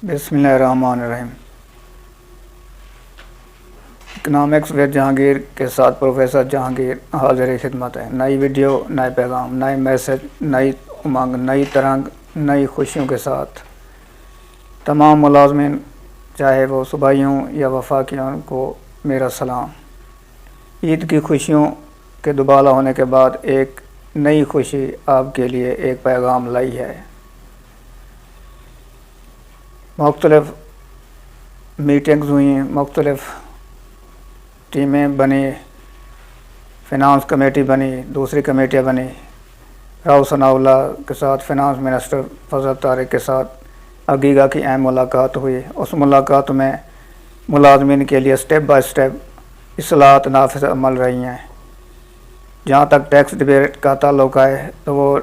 बिस्मिल्लाहिर्रहमानिर्रहीम। Economics with Jahangir के साथ प्रोफेसर जहांगीर हाजिर खिदमत है। नई वीडियो, नए पैगाम, नए मैसेज, नई उमंग, नई तरंग, नई खुशियों के साथ तमाम मुलाजमीन, चाहे वो सूबाई हों या वफाकियों, को मेरा सलाम। ईद की खुशियों के दुबाला होने के बाद एक नई खुशी आपके लिए एक पैगाम लाई है। मुख्तलिफ मीटिंग्स हुई, मुख्तलिफ टीमें बनी, फिनांस कमेटी बनी, दूसरी कमेटियाँ बनी। राव सनाउल्लाह के साथ फिनांस मिनिस्टर फजल तारिक के साथ अगीगा की अहम मुलाकात हुई। उस मुलाकात में मुलाजमीन के लिए स्टेप बाय स्टेप इस्लाहत नाफिज अमल रही हैं। जहाँ तक टैक्स डिबेट का ताल्लुक है तो वो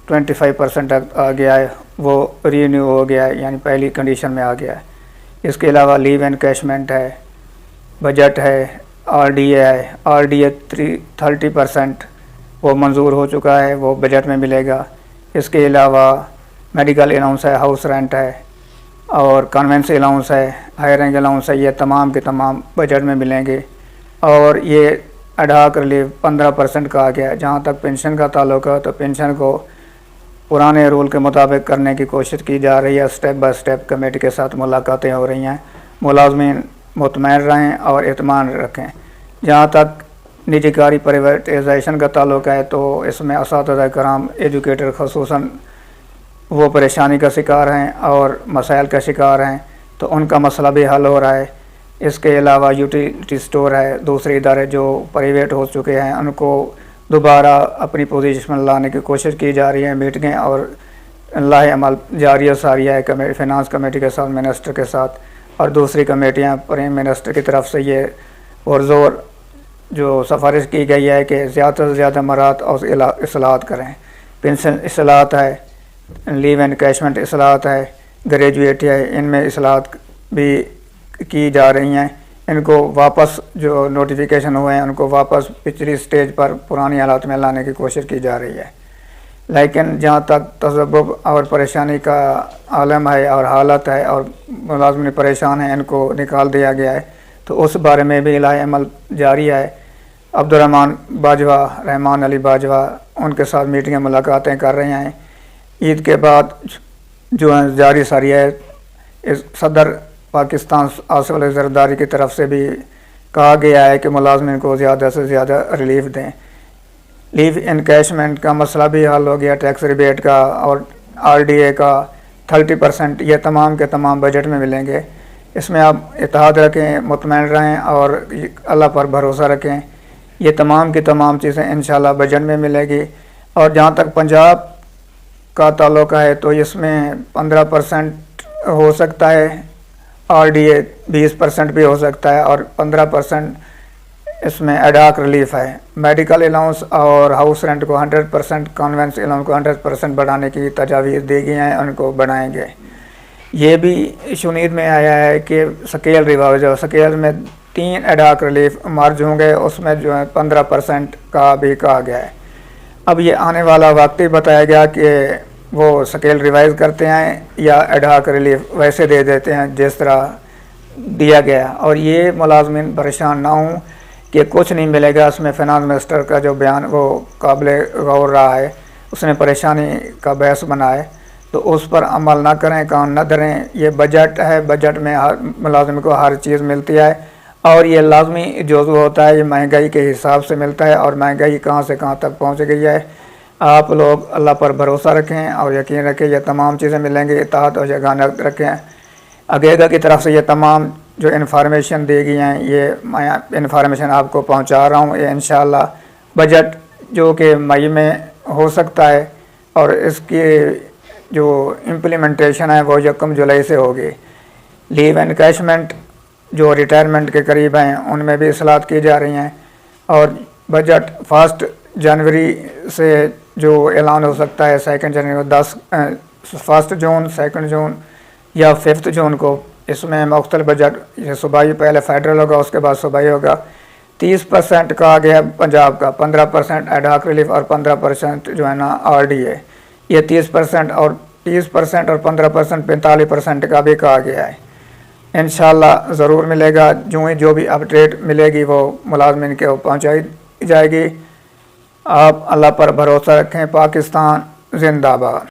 25% तक आ गया है, वो रीन्यू हो गया है, यानी पहली कंडीशन में आ गया है। इसके अलावा लीव एनकैशमेंट है, बजट है, आरडीए है। आरडीए 30% वो मंजूर हो चुका है, वो बजट में मिलेगा। इसके अलावा मेडिकल अलाउंस है, हाउस रेंट है और कन्वेंस अलाउंस है, हायरिंग अलाउंस है। ये तमाम के तमाम बजट में मिलेंगे। और ये एडहॉक रिलीफ 15% का आ गया है। जहाँ तक पेंशन का ताल्लुक है तो पेंशन को पुराने रूल के मुताबिक करने की कोशिश की जा रही है। स्टेप बाय स्टेप कमेटी के साथ मुलाकातें हो रही हैं। मुलाजमीन मुतमईन रहें और इत्मीनान रखें। जहाँ तक निजीकारी प्राइवेटाइजेशन का ताल्लुक है तो इसमें असातिज़ा कराम, एजुकेटर खसूसन वो परेशानी का शिकार हैं और मसाइल का शिकार हैं, तो उनका मसला भी हल हो रहा है। इसके अलावा यूटिलिटी स्टोर है, दूसरे इदारे जो प्राइवेट हो चुके हैं उनको दोबारा अपनी पोजीशन में लाने की कोशिश की जा रही है। मीटिंगें और लाहे अमल जारी सारी है फिनांस कमेटी के साथ, मिनिस्टर के साथ, और दूसरी कमेटियां प्राइम मिनिस्टर की तरफ से ये पुरज़ोर जो सिफारिश की गई है कि ज़्यादा से ज़्यादा मराहत और इस्लाहत करें। पेंशन इस्लाहत है, लीव एनकैशमेंट इस्लाहत है, ग्रेजुएट है, इनमें इस्लाहत भी की जा रही हैं। इनको वापस जो नोटिफिकेशन हुए हैं उनको वापस पिछली स्टेज पर पुरानी हालात में लाने की कोशिश की जा रही है। लेकिन जहाँ तक तज़ब्बुब और परेशानी का आलम है और हालत है और मुलाज़िम परेशान हैं, इनको निकाल दिया गया है, तो उस बारे में भी इलाही अमल जारी है। अब्दुर्रहमान बाजवा, रहमान अली बाजवा, उनके साथ मीटिंगें मुलाकातें कर रहे हैं। ईद के बाद जो है जारी सारी है। इस सदर पाकिस्तान आसिफ अली ज़रदारी की तरफ से भी कहा गया है कि मुलाजमिन को ज़्यादा से ज़्यादा रिलीफ दें। लीव इनकैशमेंट का मसला भी हल हो गया, टैक्स रिबेट का और आरडीए का 30%, ये तमाम के तमाम बजट में मिलेंगे। इसमें आप इत्तेहाद रखें, मुतमईन रहें और अल्लाह पर भरोसा रखें। ये तमाम की तमाम चीज़ें इंशाल्लाह बजट में मिलेगी। और जहाँ तक पंजाब का ताल्लुक है तो इसमें 15% हो सकता है, आरडीए 20% भी हो सकता है और 15% इसमें एडहॉक रिलीफ है। मेडिकल अलाउंस और हाउस रेंट को 100%, कन्वेंस अलाउंस को 100% बढ़ाने की तजावीज़ दी गई हैं, उनको बढ़ाएंगे। ये भी शुनीद में आया है कि स्केल रिवाइज, स्केल में 3 एडहॉक रिलीफ मर्ज होंगे, उसमें जो है 15% का भी कहा गया है। अब ये आने वाला वक्त ही बताया गया कि वो स्केल रिवाइज करते हैं या एडहॉक रिलीफ वैसे दे देते हैं जिस तरह दिया गया। और ये मुलाजमीन परेशान ना हों कि कुछ नहीं मिलेगा। इसमें फिनांस मिनिस्टर का जो बयान वो काबिल गौर रहा है, उसने परेशानी का बहस बनाए, तो उस पर अमल ना करें, कान न धरें। ये बजट है, बजट में हर मुलाजिम को हर चीज़ मिलती है और ये लाजमी जुज़्व होता है। ये महंगाई के हिसाब से मिलता है और महंगाई कहाँ से कहाँ तक पहुँच गई है। आप लोग अल्लाह पर भरोसा रखें और यकीन रखें, ये तमाम चीज़ें मिलेंगी। इत्तेहाद और जगानत रखें। अगेगा की तरफ से ये तमाम जो इन्फॉर्मेशन दी गई हैं, ये मैं इन्फॉर्मेशन आपको पहुंचा रहा हूं। ये इंशाल्लाह बजट जो कि मई में हो सकता है और इसकी जो इम्प्लीमेंटेशन है वो 1 जुलाई से होगी। लीव एनकैशमेंट जो रिटायरमेंट के करीब हैं उनमें भी इस्लाहत की जा रही हैं। और बजट 1 जनवरी से जो ऐलान हो सकता है 2 जनवरी को, 1 जून, 2 जून या 5 जून को। इसमें मुख्तलिफ बजट, ये सूबाई पहले फेडरल होगा, उसके बाद सूबाई होगा। 30% का आ गया पंजाब का, 15% एडहॉक रिलीफ और 15% जो है ना आरडीए। ये 30% और 30% और 15%, 45% का भी कहा गया है। इंशाल्लाह ज़रूर मिलेगा। जो भी अपडेट मिलेगी वो मुलाज़मिन के पहुँचाई जाएगी। आप अल्लाह पर भरोसा रखें। पाकिस्तान जिंदाबाद।